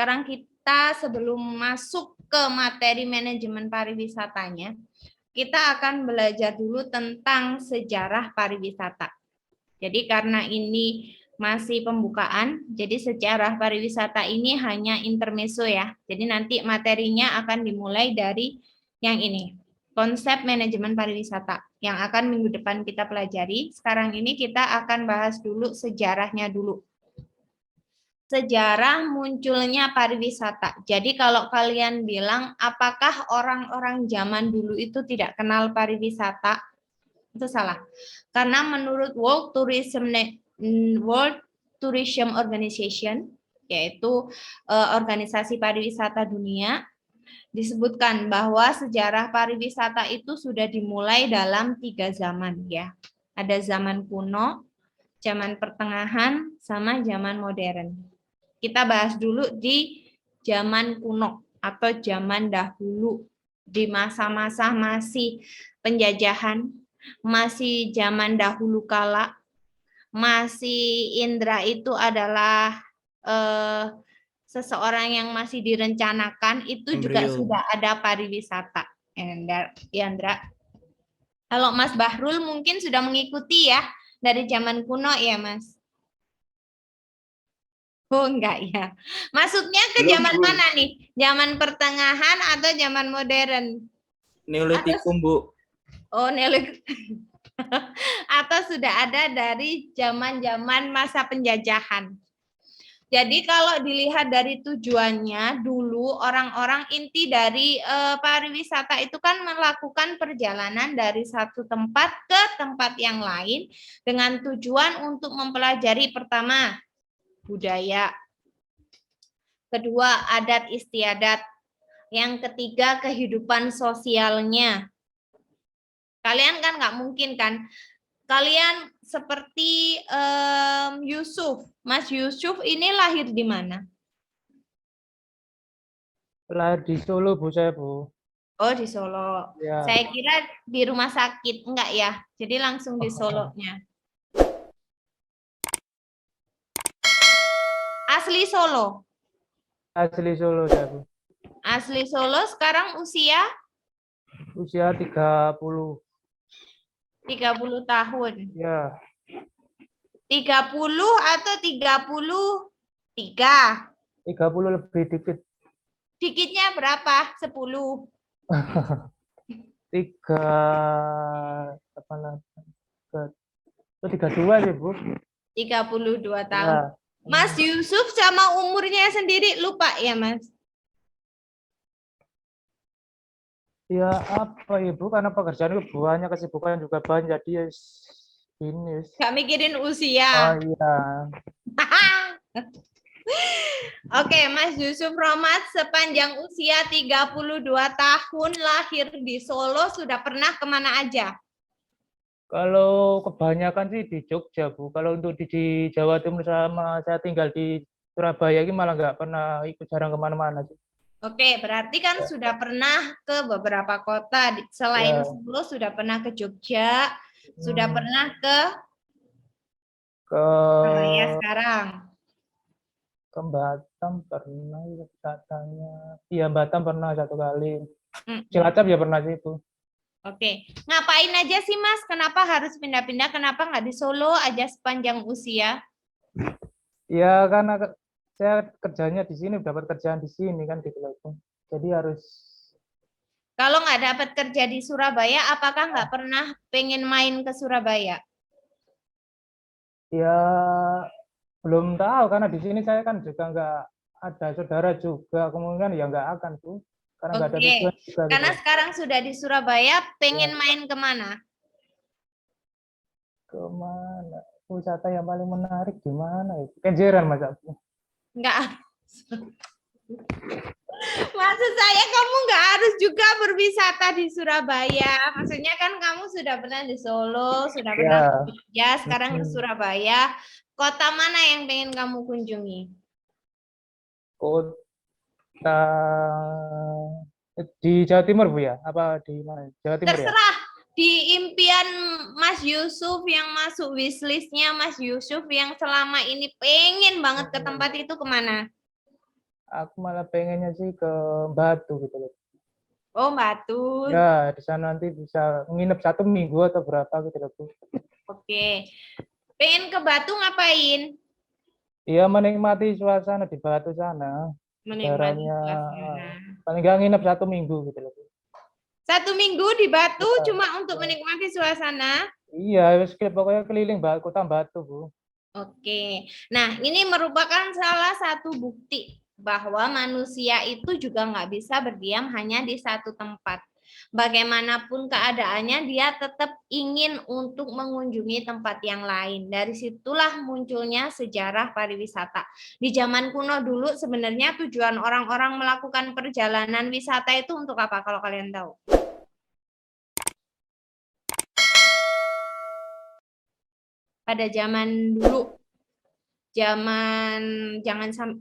Sekarang kita sebelum masuk ke materi manajemen pariwisatanya, kita akan belajar dulu tentang sejarah pariwisata. Jadi karena ini masih pembukaan, jadi sejarah pariwisata ini hanya intermezzo ya. Jadi nanti materinya akan dimulai dari yang ini, konsep manajemen pariwisata yang akan minggu depan kita pelajari. Sekarang ini kita akan bahas dulu sejarahnya dulu. Sejarah munculnya pariwisata. Jadi kalau kalian bilang apakah orang-orang zaman dulu itu tidak kenal pariwisata? Itu salah. Karena menurut World Tourism Organization, yaitu organisasi pariwisata dunia, disebutkan bahwa sejarah pariwisata itu sudah dimulai dalam 3 zaman ya. Ada zaman kuno, zaman pertengahan, sama zaman modern. Kita bahas dulu di zaman kuno atau zaman dahulu, di masa-masa masih penjajahan, masih zaman dahulu kala, masih Indra itu adalah seseorang yang masih direncanakan, itu juga sudah ada pariwisata. Indra. Kalau Mas Bahrul mungkin sudah mengikuti ya dari zaman kuno ya Mas? Oh enggak ya. Maksudnya ke zaman mana nih? Zaman pertengahan atau zaman modern? Neolitikum, Bu. Oh, Neolitikum. Atau sudah ada dari zaman-zaman masa penjajahan. Jadi kalau dilihat dari tujuannya, dulu orang-orang inti dari pariwisata itu kan melakukan perjalanan dari satu tempat ke tempat yang lain dengan tujuan untuk mempelajari pertama, budaya. Kedua, adat istiadat. Yang ketiga, kehidupan sosialnya. Kalian kan nggak mungkin kan? Kalian seperti Yusuf. Mas Yusuf ini lahir di mana? Lahir di Solo, Bu, saya, Bu. Oh, di Solo. Ya. Saya kira di rumah sakit. Enggak ya? Jadi langsung di Solonya. Asli Solo? Asli Solo, saya, Bu. Asli Solo, sekarang usia? Usia 30. 30 tahun. Ya. 30 atau 33? 30 lebih dikit. Dikitnya berapa? 10. 32 sih, Bu. 32 tahun. Ya. Mas Yusuf sama umurnya sendiri lupa ya, Mas? Ya apa Ibu, karena pekerjaan banyak, kesibukan juga banyak, jadi ini. Gak mikirin usia. Oh iya. Oke, Mas Yusuf Rohmat sepanjang usia 32 tahun lahir di Solo, sudah pernah kemana aja? Kalau kebanyakan sih di Jogja, Bu. Kalau untuk di Jawa Timur sama saya tinggal di Surabaya ini malah nggak pernah ikut, jarang kemana-mana sih. Oke, berarti kan sudah pernah ke beberapa kota. Selain Solo, sudah pernah ke Jogja, sudah pernah ke Surabaya sekarang. Ke Batam pernah katanya. Iya, Batam pernah 1 kali. Cilacap ya pernah sih itu. Oke, ngapain aja sih Mas? Kenapa harus pindah-pindah? Kenapa nggak di Solo aja sepanjang usia? Ya karena saya kerjanya di sini, dapat kerjaan di sini kan gitu loh. Jadi harus. Kalau nggak dapat kerja di Surabaya, apakah nggak pernah pengen main ke Surabaya? Ya belum tahu, karena di sini saya kan juga nggak ada saudara juga, kemungkinan ya nggak akan tuh, karena nggak ada tujuan juga. Karena gitu. sekarang sudah di Surabaya, pengen main kemana? Kemana? Wisata yang paling menarik di mana itu? Kenjeran Mas aku. Nggak. Maksud saya kamu nggak harus juga berwisata di Surabaya. Maksudnya kan kamu sudah pernah di Solo, sudah pernah ke Jogja, sekarang ke Surabaya. Kota mana yang pengen kamu kunjungi? Kota di Jawa Timur, Bu ya? Apa di mana? Jawa Timur. Terserah. Di impian Mas Yusuf yang masuk wishlist-nya Mas Yusuf yang selama ini pengen banget ke tempat itu kemana? Aku malah pengennya sih ke Batu gitu loh. Oh, Batu. Ya, di sana nanti bisa nginep 1 minggu atau berapa gitu loh, Bu. Oke. Pengen ke Batu ngapain? Iya, menikmati suasana di Batu sana. Menikmati Udaranya suasana. paling nggak nginep 1 minggu gitu loh, Bu. 1 minggu di Batu Ya, cuma untuk ya. menikmati suasana. Iya, pokoknya keliling kota Batu, Bu. Oke. Nah, ini merupakan salah satu bukti bahwa manusia itu juga nggak bisa berdiam hanya di satu tempat. Bagaimanapun keadaannya, dia tetap ingin untuk mengunjungi tempat yang lain. Dari situlah munculnya sejarah pariwisata. Di zaman kuno dulu sebenarnya tujuan orang-orang melakukan perjalanan wisata itu untuk apa kalau kalian tahu? Pada zaman dulu, jangan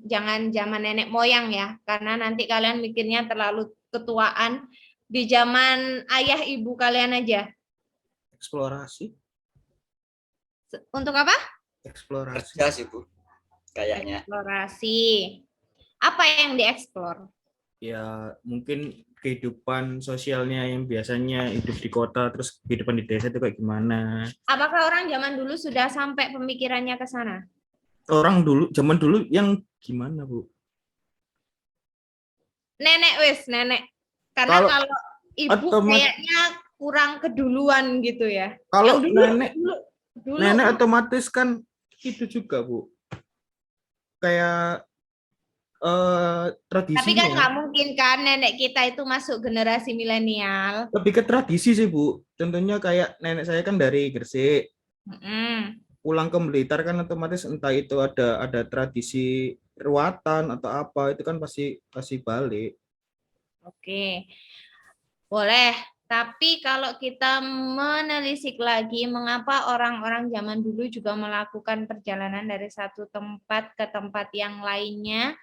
zaman nenek moyang ya, karena nanti kalian mikirnya terlalu ketuaan. Di zaman ayah ibu kalian aja. Eksplorasi. Untuk apa? Eksplorasi. Kerja sih, Bu. Kayaknya. Eksplorasi. Apa yang dieksplor? Ya mungkin kehidupan sosialnya yang biasanya hidup di kota terus kehidupan di desa itu kayak gimana. Apakah orang zaman dulu sudah sampai pemikirannya ke sana? Orang dulu, zaman dulu yang gimana, Bu? Nenek. Karena kalau ibu otomat- kayaknya kurang keduluan gitu ya. Kalau Yang dulu, dulu. nenek otomatis kan itu juga, Bu. Kayak Tapi kan tradisinya. nggak mungkin kan nenek kita itu masuk generasi milenial. Lebih ke tradisi sih, Bu. Contohnya kayak nenek saya kan dari Gresik. Pulang ke Blitar kan otomatis entah itu ada tradisi ruatan atau apa, itu kan pasti balik. Oke. Boleh. Tapi kalau kita menelisik lagi mengapa orang-orang zaman dulu juga melakukan perjalanan dari satu tempat ke tempat yang lainnya.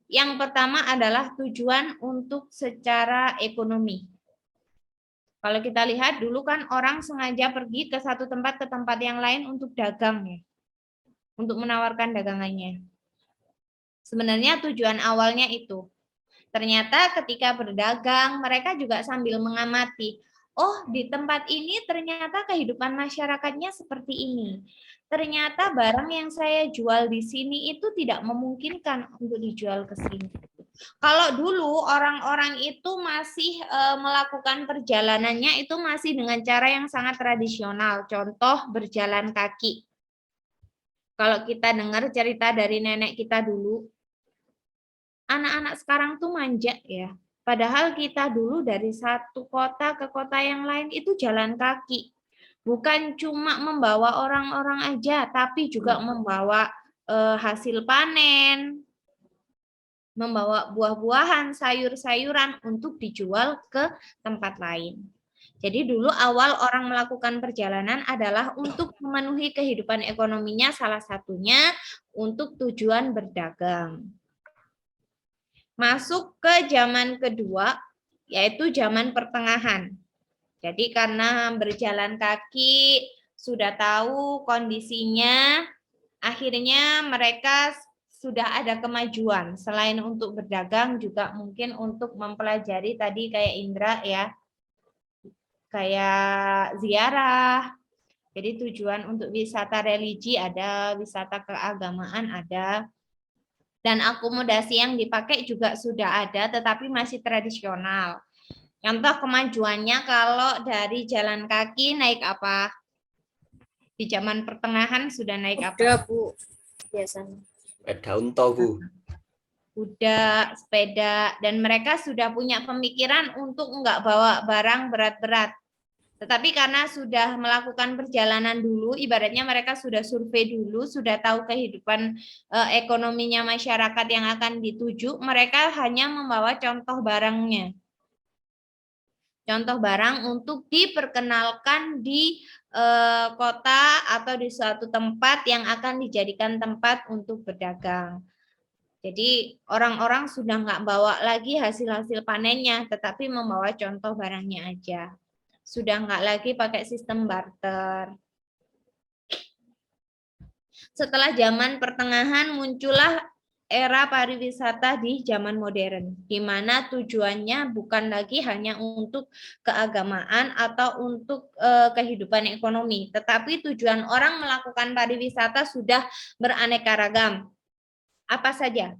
Yang pertama adalah tujuan untuk secara ekonomi. Kalau kita lihat dulu kan orang sengaja pergi ke satu tempat ke tempat yang lain untuk dagang ya. Untuk menawarkan dagangannya. Sebenarnya tujuan awalnya itu. Ternyata ketika berdagang, mereka juga sambil mengamati. Oh, di tempat ini ternyata kehidupan masyarakatnya seperti ini. Ternyata barang yang saya jual di sini itu tidak memungkinkan untuk dijual ke sini. Kalau dulu orang-orang itu masih melakukan perjalanannya itu masih dengan cara yang sangat tradisional. Contoh berjalan kaki. Kalau kita dengar cerita dari nenek kita dulu, anak-anak sekarang tuh manja ya. Padahal kita dulu dari satu kota ke kota yang lain itu jalan kaki. Bukan cuma membawa orang-orang aja, tapi juga membawa hasil panen, membawa buah-buahan, sayur-sayuran untuk dijual ke tempat lain. Jadi dulu awal orang melakukan perjalanan adalah untuk memenuhi kehidupan ekonominya, salah satunya untuk tujuan berdagang. Masuk ke zaman kedua, yaitu zaman pertengahan. Jadi karena berjalan kaki, sudah tahu kondisinya, akhirnya mereka sudah ada kemajuan. Selain untuk berdagang, juga mungkin untuk mempelajari tadi kayak Indra ya, kayak ziarah. Jadi tujuan untuk wisata religi ada, wisata keagamaan ada, dan akomodasi yang dipakai juga sudah ada, tetapi masih tradisional. Contoh kemajuannya kalau dari jalan kaki naik apa? Di zaman pertengahan sudah naik apa? Udah, Bu. Biasanya. Sepeda unta, Bu. Kuda, sepeda, dan mereka sudah punya pemikiran untuk enggak bawa barang berat-berat. Tetapi karena sudah melakukan perjalanan dulu, ibaratnya mereka sudah survei dulu, sudah tahu kehidupan ekonominya masyarakat yang akan dituju, mereka hanya membawa contoh barangnya. Contoh barang untuk diperkenalkan di kota atau di suatu tempat yang akan dijadikan tempat untuk berdagang. Jadi orang-orang sudah nggak bawa lagi hasil-hasil panennya, tetapi membawa contoh barangnya aja. Sudah nggak lagi pakai sistem barter. Setelah zaman pertengahan muncullah era pariwisata di zaman modern, di mana tujuannya bukan lagi hanya untuk keagamaan atau untuk kehidupan ekonomi, tetapi tujuan orang melakukan pariwisata sudah beraneka ragam. Apa saja?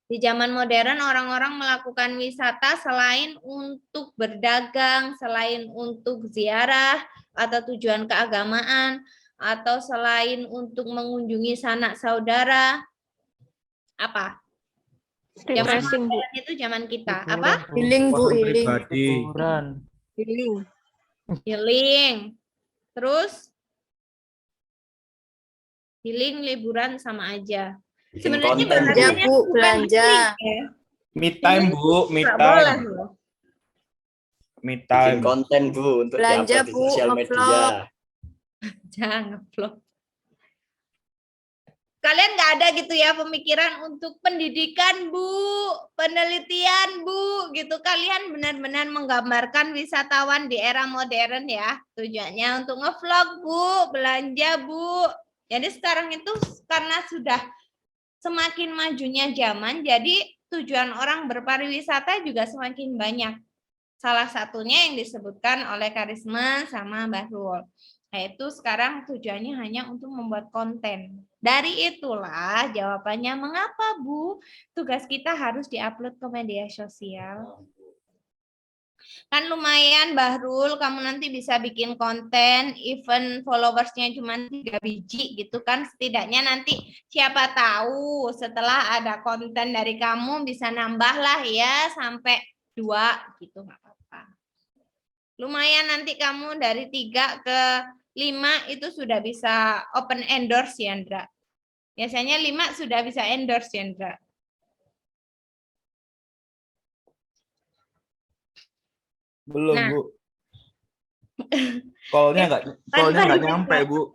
Di zaman modern, orang-orang melakukan wisata selain untuk berdagang, selain untuk ziarah atau tujuan keagamaan, atau selain untuk mengunjungi sanak saudara. Apa? Zaman Refreshing, Bu. modern itu zaman kita. Hiburan, Apa? Bu. Healing, Bu, Kepuasan healing. pribadi. Hiburan. Healing. Healing. Terus healing, liburan sama aja. Bikin Sebenarnya konten, Belanja, bahasanya Bu, bukan belanja. healing, ya. Me time, Bu, me Nggak boleh time. loh. Me bikin time. konten Bu untuk Belanja, diupload di Bu, sosial nge-vlog. media. Jangan vlog. Kalian nggak ada gitu ya pemikiran untuk pendidikan, Bu, penelitian, Bu, gitu. Kalian benar-benar menggambarkan wisatawan di era modern ya. Tujuannya untuk nge-vlog, Bu, belanja, Bu. Jadi sekarang itu karena sudah semakin majunya zaman, jadi tujuan orang berpariwisata juga semakin banyak. Salah satunya yang disebutkan oleh Karisma sama Mbak Rul. Yaitu sekarang tujuannya hanya untuk membuat konten. Dari itulah jawabannya mengapa Bu tugas kita harus diupload ke media sosial. Kan lumayan Mbak Rul, kamu nanti bisa bikin konten, even followersnya cuma 3 biji gitu kan. Setidaknya nanti siapa tahu setelah ada konten dari kamu bisa nambah lah ya sampai 2 gitu, nggak apa-apa. Lumayan nanti kamu dari 3 ke 5 itu sudah bisa open endorse ya, Ndra. Biasanya 5 sudah bisa endorse ya, Ndra. Belum, Nah. Bu. Call-nya nggak nyampe, Bu.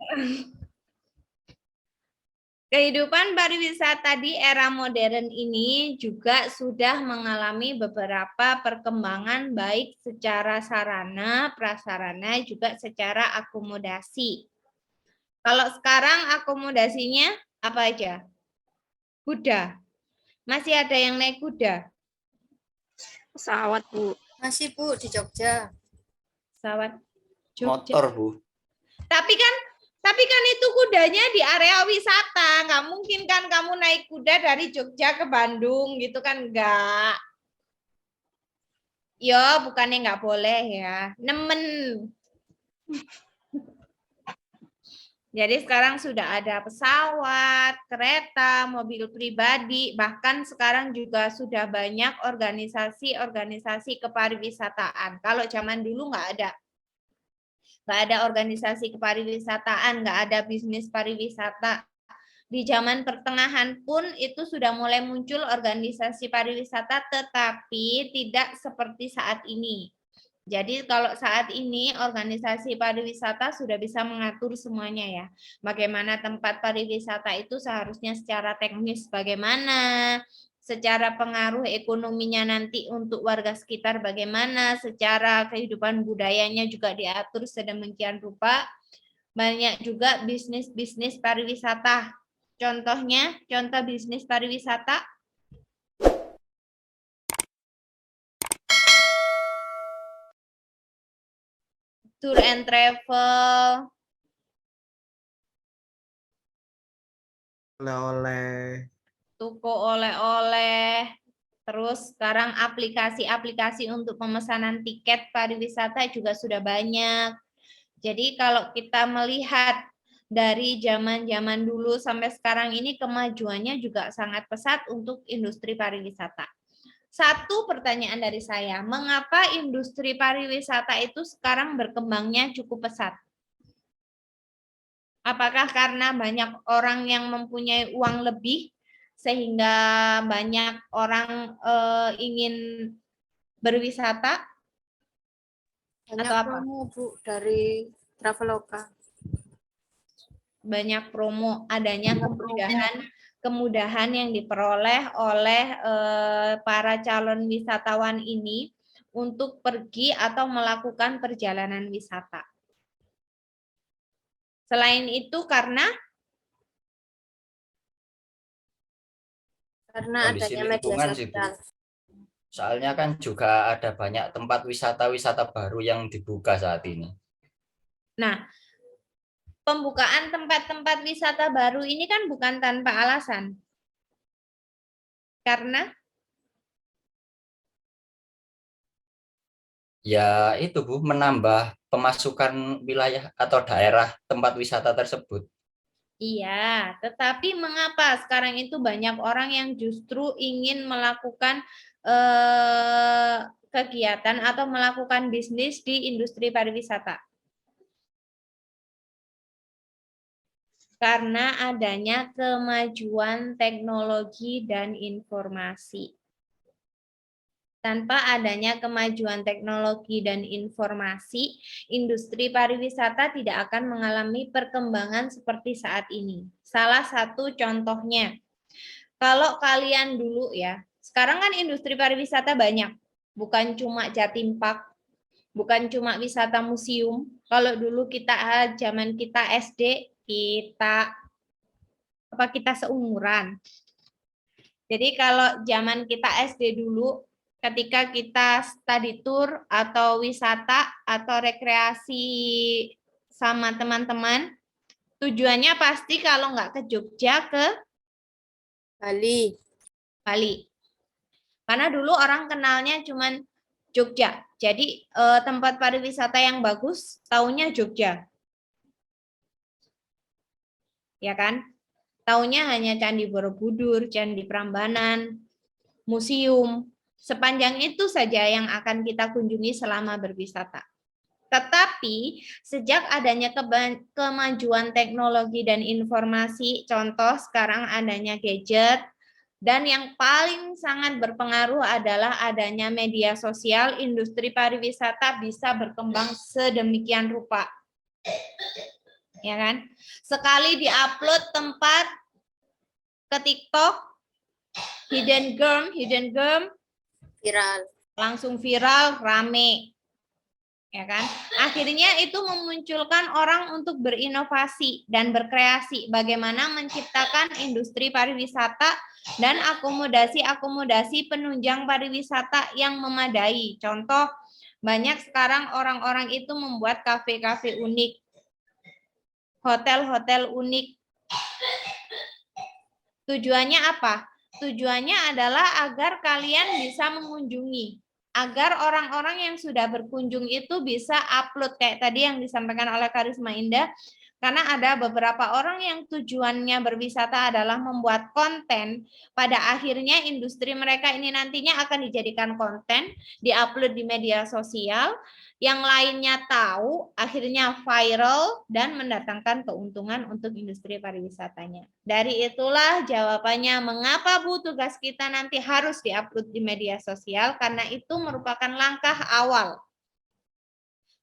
Kehidupan pariwisata di era modern ini juga sudah mengalami beberapa perkembangan baik secara sarana, prasarana, juga secara akomodasi. Kalau sekarang akomodasinya apa aja? Kuda. Masih ada yang naik kuda? Pesawat, Bu. Masih, Bu, di Jogja. Pesawat Jogja. Motor Bu. Tapi kan itu kudanya di area wisata. Nggak mungkin kan kamu naik kuda dari Jogja ke Bandung gitu kan, enggak. Yo, bukannya nggak boleh ya. Nemen. Jadi sekarang sudah ada pesawat, kereta, mobil pribadi, bahkan sekarang juga sudah banyak organisasi-organisasi kepariwisataan. Kalau zaman dulu nggak ada. Nggak ada organisasi kepariwisataan, nggak ada bisnis pariwisata. Di zaman pertengahan pun itu sudah mulai muncul organisasi pariwisata, tetapi tidak seperti saat ini. Jadi kalau saat ini organisasi pariwisata sudah bisa mengatur semuanya ya. Bagaimana tempat pariwisata itu seharusnya secara teknis bagaimana, secara pengaruh ekonominya nanti untuk warga sekitar bagaimana, secara kehidupan budayanya juga diatur sedemikian rupa. Banyak juga bisnis-bisnis pariwisata. Contohnya, contoh bisnis pariwisata tour and travel, Oleh-oleh. toko oleh-oleh, terus sekarang aplikasi-aplikasi untuk pemesanan tiket pariwisata juga sudah banyak. Jadi kalau kita melihat dari zaman-zaman dulu sampai sekarang ini kemajuannya juga sangat pesat untuk industri pariwisata. Satu pertanyaan dari saya, mengapa industri pariwisata itu sekarang berkembangnya cukup pesat? Apakah karena banyak orang yang mempunyai uang lebih sehingga banyak orang ingin berwisata? Banyak Atau apa? promo, Bu, dari Traveloka. Banyak promo, adanya kemudahan yang diperoleh oleh para calon wisatawan ini untuk pergi atau melakukan perjalanan wisata. Selain itu karena Karena Kondisi adanya media lingkungan sih, Bu. sosial. Soalnya kan juga ada banyak tempat wisata-wisata baru yang dibuka saat ini. Nah, pembukaan tempat-tempat wisata baru ini kan bukan tanpa alasan. Karena Ya itu Bu, menambah pemasukan wilayah atau daerah tempat wisata tersebut. iya, tetapi mengapa sekarang itu banyak orang yang justru ingin melakukan kegiatan atau melakukan bisnis di industri pariwisata? Karena adanya kemajuan teknologi dan informasi. Tanpa adanya kemajuan teknologi dan informasi, industri pariwisata tidak akan mengalami perkembangan seperti saat ini. Salah satu contohnya, kalau kalian dulu ya, sekarang kan industri pariwisata banyak, bukan cuma Jatim Park, bukan cuma wisata museum. Kalau dulu kita zaman kita SD, kita seumuran. Jadi kalau zaman kita SD dulu, ketika kita study tour atau wisata atau rekreasi sama teman-teman, tujuannya pasti kalau nggak ke Jogja, ke Bali. Bali. Karena dulu orang kenalnya cuman Jogja. Jadi tempat pariwisata yang bagus taunya Jogja. Ya kan? Taunya hanya Candi Borobudur, Candi Prambanan, museum. Sepanjang itu saja yang akan kita kunjungi selama berwisata. Tetapi sejak adanya kemajuan teknologi dan informasi, contoh sekarang adanya gadget, dan yang paling sangat berpengaruh adalah adanya media sosial, industri pariwisata bisa berkembang sedemikian rupa. Ya kan? Sekali diupload tempat ke TikTok, hidden gem, Viral. langsung viral, rame. Ya kan? Akhirnya itu memunculkan orang untuk berinovasi dan berkreasi bagaimana menciptakan industri pariwisata dan akomodasi-akomodasi penunjang pariwisata yang memadai. Contoh, banyak sekarang orang-orang itu membuat kafe-kafe unik, hotel-hotel unik. Tujuannya apa? Tujuannya adalah agar kalian bisa mengunjungi, agar orang-orang yang sudah berkunjung itu bisa upload kayak tadi yang disampaikan oleh Karisma Indah, karena ada beberapa orang yang tujuannya berwisata adalah membuat konten, pada akhirnya industri mereka ini nantinya akan dijadikan konten, diupload di media sosial, yang lainnya tahu, akhirnya viral, dan mendatangkan keuntungan untuk industri pariwisatanya. Dari itulah jawabannya mengapa Bu tugas kita nanti harus diupload di media sosial, karena itu merupakan langkah awal.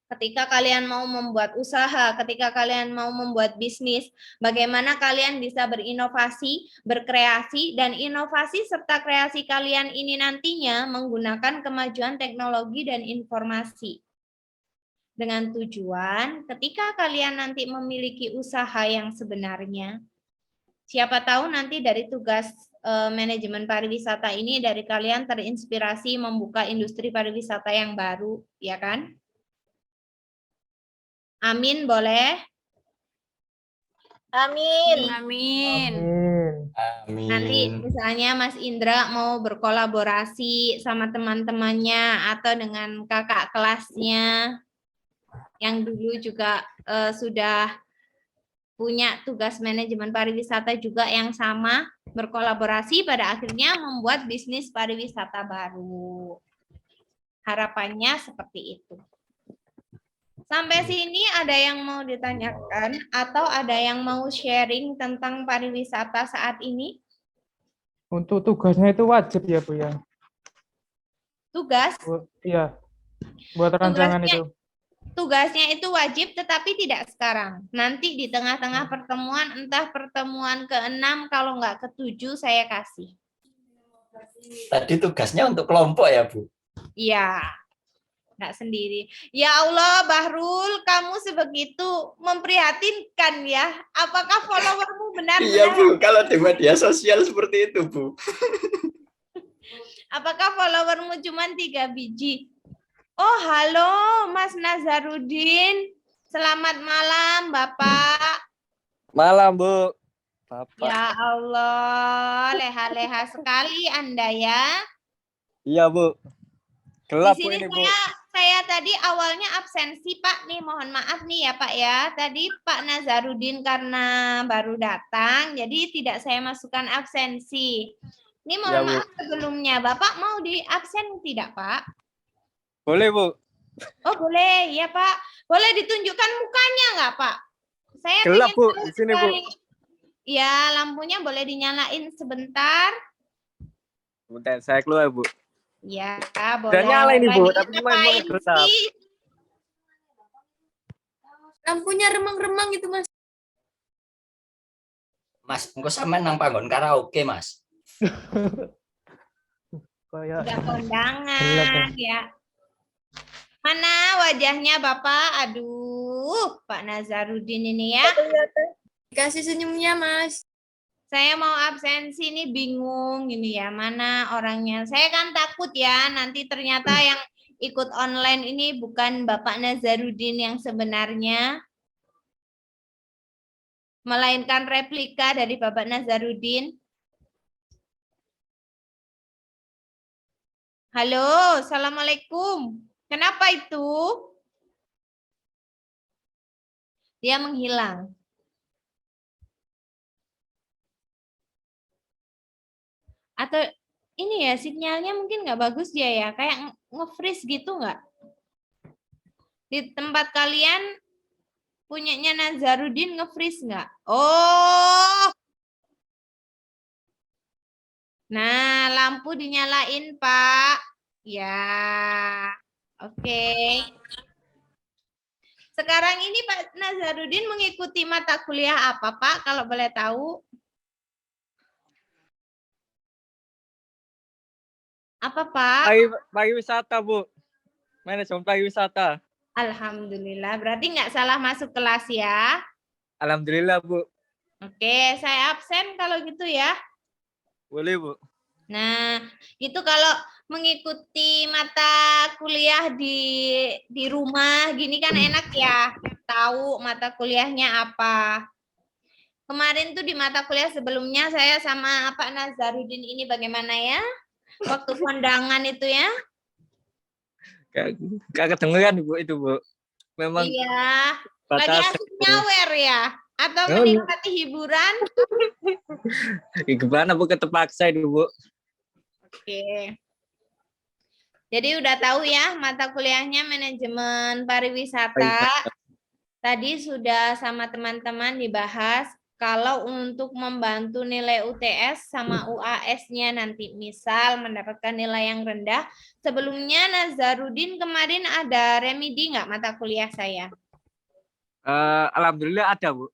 Ketika kalian mau membuat usaha, ketika kalian mau membuat bisnis, bagaimana kalian bisa berinovasi, berkreasi, dan inovasi serta kreasi kalian ini nantinya menggunakan kemajuan teknologi dan informasi. Dengan tujuan ketika kalian nanti memiliki usaha yang sebenarnya, siapa tahu nanti dari tugas manajemen pariwisata ini dari kalian terinspirasi membuka industri pariwisata yang baru, ya kan? Amin, boleh? Amin. Amin. Nanti Amin. misalnya Mas Indra mau berkolaborasi sama teman-temannya atau dengan kakak kelasnya yang dulu juga sudah punya tugas manajemen pariwisata juga yang sama, berkolaborasi pada akhirnya membuat bisnis pariwisata baru. Harapannya seperti itu. Sampai sini ada yang mau ditanyakan atau ada yang mau sharing tentang pariwisata saat ini? Untuk tugasnya itu wajib ya Bu ya? Tugas? Iya, buat rancangan itu. Tugasnya itu wajib tetapi tidak sekarang. Nanti di tengah-tengah pertemuan, entah pertemuan ke-6 kalau nggak ke-7 saya kasih. Tadi tugasnya untuk kelompok ya Bu? Iya. Nggak sendiri. Ya Allah, Bahrul, kamu sebegitu memprihatinkan ya. Apakah followermu Iya, benar-benar? Bu. Kalau di media sosial seperti itu, Bu. Apakah followermu cuma 3 biji? Oh, halo Mas Nazarudin. Selamat malam, Bapak. Malam, Bu. Bapak. Ya Allah, leha-leha sekali Anda ya. Iya, Bu. Di Gelap, Bu, sini ini, Bu. saya tadi awalnya absensi, Pak. Nih, mohon maaf nih ya, Pak ya. Tadi Pak Nazarudin karena baru datang, jadi tidak saya masukkan absensi. Ini Ya, mohon Bu. maaf sebelumnya. Bapak mau di absen tidak, Pak? Boleh, Bu. Oh, boleh. Ya, Pak. Boleh ditunjukkan mukanya nggak, Pak? Saya Gelap, pengen Bu. tahu Di sini, Bu. sekali. Ya, lampunya boleh dinyalain sebentar. Bentar, saya keluar, Bu. Ya, boleh. Udah nyala ini, Bu. Tapi cuma Ngapain gelap. sih? Lampunya remang-remang itu, Mas. Mas, engko sampean nang panggon karaoke, Mas. Kayak Udah gelap, kondangan ya. Mana wajahnya Bapak? Aduh, Pak Nazarudin ini ya. Dikasih senyumnya, Mas. Saya mau absensi nih bingung ini ya. Mana orangnya? Saya kan takut ya nanti ternyata yang ikut online ini bukan Bapak Nazarudin yang sebenarnya. Melainkan replika dari Bapak Nazarudin. Halo, Assalamualaikum. Kenapa itu? Dia menghilang. Atau ini ya sinyalnya mungkin nggak bagus dia ya, kayak nge-freeze gitu nggak? Di tempat kalian punyanya Nazarudin nge-freeze nggak? Oh, nah lampu dinyalain Pak. Ya, oke. Sekarang ini Pak Nazarudin mengikuti mata kuliah apa Pak kalau boleh tahu? Apa Pak? Pariwisata, Bu. Manajemen pariwisata. Alhamdulillah, berarti nggak salah masuk kelas ya. Alhamdulillah, Bu. Oke, saya absen kalau gitu ya. Boleh, Bu. Nah, itu kalau mengikuti mata kuliah di rumah gini kan enak ya, tahu mata kuliahnya apa. Kemarin tuh di mata kuliah sebelumnya saya sama Pak Nazarudin ini bagaimana ya? Waktu kondangan itu ya. Gak kedengeran, Bu, itu, Bu. Memang Iya, lagi batasan, asik Bu. nyawer ya atau Oh, iya. menikmati hiburan? Gimana, Bu, ketepaksa itu, Bu? Oke. Jadi udah tahu ya mata kuliahnya manajemen pariwisata. Tadi sudah sama teman-teman dibahas kalau untuk membantu nilai UTS sama UAS-nya nanti misal mendapatkan nilai yang rendah. Sebelumnya Nazarudin kemarin ada remedi nggak mata kuliah saya? Alhamdulillah ada, Bu.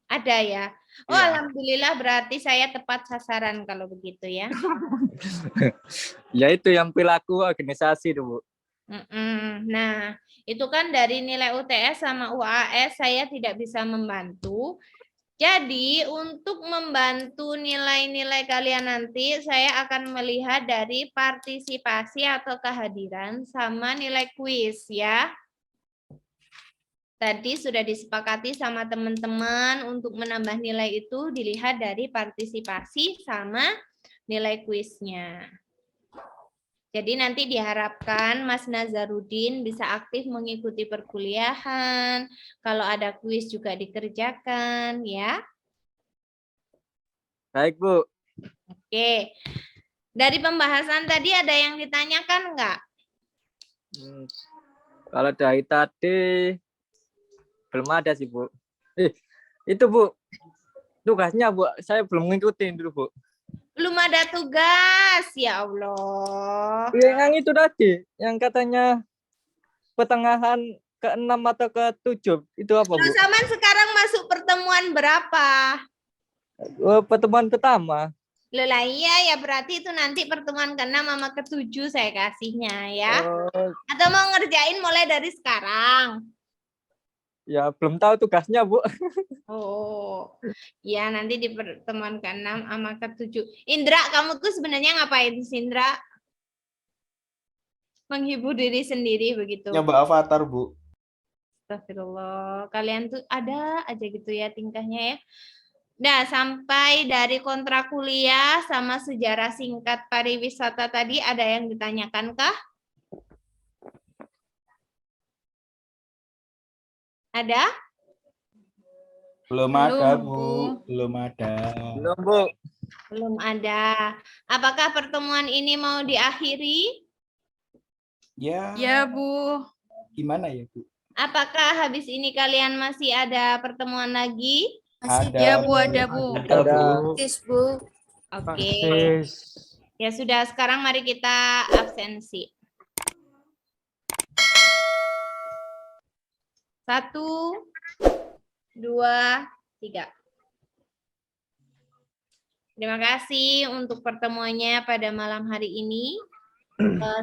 Ada ya. Oh, Iya. alhamdulillah berarti saya tepat sasaran kalau begitu ya. Ya itu yang perilaku organisasi itu, Bu. Nah, itu kan dari nilai UTS sama UAS saya tidak bisa membantu. Jadi, untuk membantu nilai-nilai kalian nanti, saya akan melihat dari partisipasi atau kehadiran sama nilai kuis ya. Tadi sudah disepakati sama teman-teman untuk menambah nilai itu dilihat dari partisipasi sama nilai kuisnya. Jadi nanti diharapkan Mas Nazarudin bisa aktif mengikuti perkuliahan. Kalau ada kuis juga dikerjakan ya. Baik, Bu. Oke. Dari pembahasan tadi ada yang ditanyakan enggak? Kalau dari tadi belum ada sih, Bu. Itu, Bu. Tugasnya, Bu. Saya belum ngikutin dulu, Bu. Belum ada tugas, ya Allah. Yang itu tadi, yang katanya pertengahan ke-6 atau ke-7, itu apa, Bu? Lu Saman sekarang masuk pertemuan berapa? Pertemuan pertama. Loh lah iya ya, berarti itu nanti pertemuan ke-6 sama ke-7 saya kasihnya ya. Oh, Atau mau ngerjain mulai dari sekarang? ya belum tahu tugasnya, Bu. Oh, ya nanti di pertemuan ke-6 sama ke-7. Indra, kamu tuh sebenarnya ngapain sih, Indra? Menghibur diri sendiri begitu. Nyoba avatar, Bu. Astagfirullah. Kalian tuh ada aja gitu ya tingkahnya ya. Nah, sampai dari kontrak kuliah sama sejarah singkat pariwisata tadi ada yang ditanyakan kah? Ada? Belum ada, Bu. Belum ada. Belum, Bu. Belum ada. Apakah pertemuan ini mau diakhiri? Ya, Bu. gimana ya, Bu? Apakah habis ini kalian masih ada pertemuan lagi? Masih Ada, dia, Bu. ada, Bu. Ada, Bu. Bu. Oke. Praktis. Ya sudah, sekarang mari kita absensi. 1, 2, 3. Terima kasih untuk pertemuannya pada malam hari ini.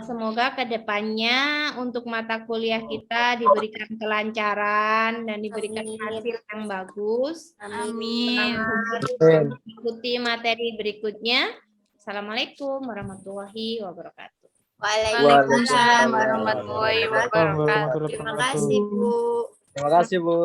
Semoga kedepannya untuk mata kuliah kita diberikan kelancaran dan diberikan hasil yang bagus. Amin. Ikuti materi berikutnya. Assalamualaikum warahmatullahi wabarakatuh. Waalaikumsalam warahmatullahi wabarakatuh. Waalaikumsalam warahmatullahi Terima wabarakatuh. kasih, Bu. Terima kasih, Bu.